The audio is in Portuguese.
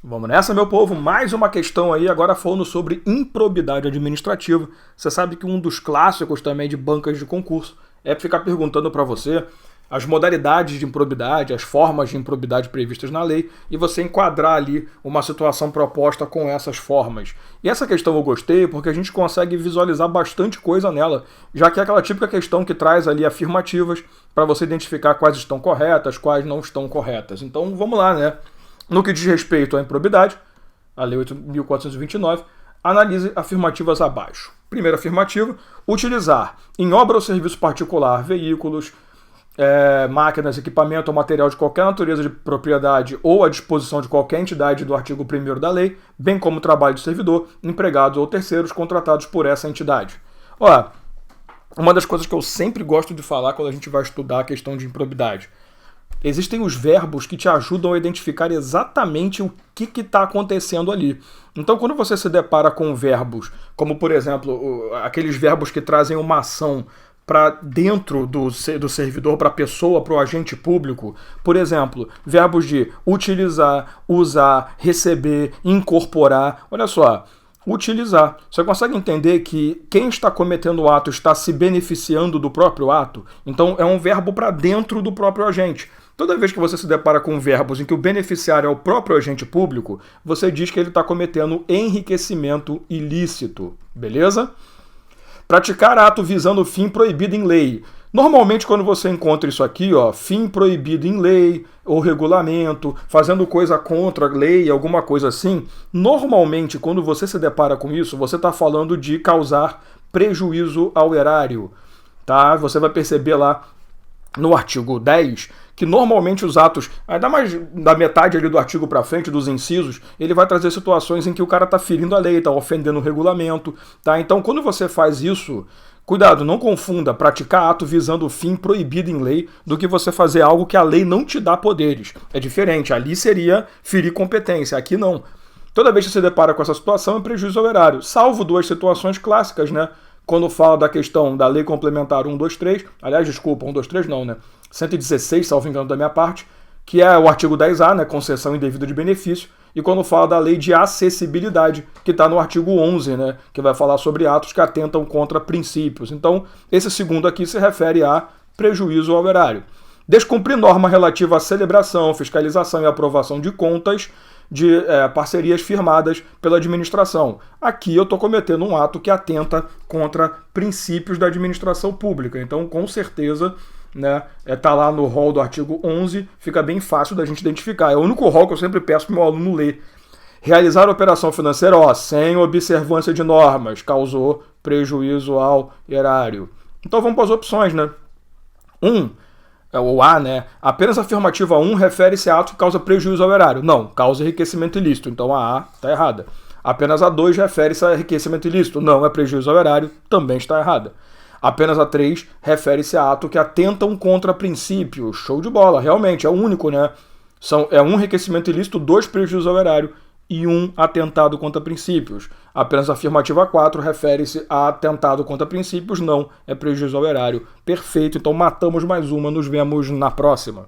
Vamos nessa, meu povo, mais uma questão aí, agora falando sobre improbidade administrativa. Você sabe que um dos clássicos também de bancas de concurso é ficar perguntando para você as modalidades de improbidade, as formas de improbidade previstas na lei, e você enquadrar ali uma situação proposta com essas formas. E essa questão eu gostei porque a gente consegue visualizar bastante coisa nela, já que é aquela típica questão que traz ali afirmativas para você identificar quais estão corretas, quais não estão corretas. Então vamos lá, né? No que diz respeito à improbidade, a Lei 8.429, analise afirmativas abaixo. Primeira afirmativa: utilizar em obra ou serviço particular veículos, máquinas, equipamento ou material de qualquer natureza de propriedade ou à disposição de qualquer entidade do artigo 1º da lei, bem como trabalho de servidor, empregados ou terceiros contratados por essa entidade. Olha, uma das coisas que eu sempre gosto de falar quando a gente vai estudar a questão de improbidade: existem os verbos que te ajudam a identificar exatamente o que está acontecendo ali. Então, quando você se depara com verbos, como, por exemplo, aqueles verbos que trazem uma ação para dentro do servidor, para a pessoa, para o agente público, por exemplo, verbos de utilizar, usar, receber, incorporar. Olha só, utilizar. Você consegue entender que quem está cometendo o ato está se beneficiando do próprio ato? Então, é um verbo para dentro do próprio agente. Toda vez que você se depara com verbos em que o beneficiário é o próprio agente público, você diz que ele está cometendo enriquecimento ilícito, beleza? Praticar ato visando fim proibido em lei. Normalmente, quando você encontra isso aqui, ó, fim proibido em lei ou regulamento, fazendo coisa contra a lei, alguma coisa assim, normalmente, quando você se depara com isso, você está falando de causar prejuízo ao erário, tá? Você vai perceber lá no artigo 10 que normalmente os atos, ainda mais da metade ali do artigo para frente, dos incisos, ele vai trazer situações em que o cara está ferindo a lei, está ofendendo o regulamento, tá? Então, quando você faz isso, cuidado, não confunda praticar ato visando o fim proibido em lei do que você fazer algo que a lei não te dá poderes. É diferente, ali seria ferir competência, aqui não. Toda vez que você depara com essa situação, é prejuízo ao erário, salvo duas situações clássicas, né? Quando fala da questão da Lei Complementar 123, aliás, desculpa, 123 não, né? 116, salvo engano da minha parte, que é o artigo 10A, né? Concessão indevida de benefício, e quando fala da Lei de Acessibilidade, que está no artigo 11, né? Que vai falar sobre atos que atentam contra princípios. Então, esse segundo aqui se refere a prejuízo ao erário. Descumprir norma relativa à celebração, fiscalização e aprovação de contas de parcerias firmadas pela administração. Aqui eu estou cometendo um ato que atenta contra princípios da administração pública. Então, com certeza, né, tá lá no rol do artigo 11, fica bem fácil da gente identificar. É o único rol que eu sempre peço para o meu aluno ler. Realizar operação financeira, sem observância de normas, causou prejuízo ao erário. Então vamos para as opções, né? O A, né? Apenas a afirmativa 1 refere-se a ato que causa prejuízo ao erário. Não, causa enriquecimento ilícito. Então a A está errada. Apenas a 2 refere-se a enriquecimento ilícito. Não, é prejuízo ao erário. Também está errada. Apenas a 3 refere-se a ato que atentam contra princípios. Show de bola. Realmente, é o único, né? É um enriquecimento ilícito, 2 prejuízos ao erário e 1 atentado contra princípios. Apenas a afirmativa 4 refere-se a atentado contra princípios, não é prejuízo ao erário. Perfeito, então matamos mais uma, nos vemos na próxima.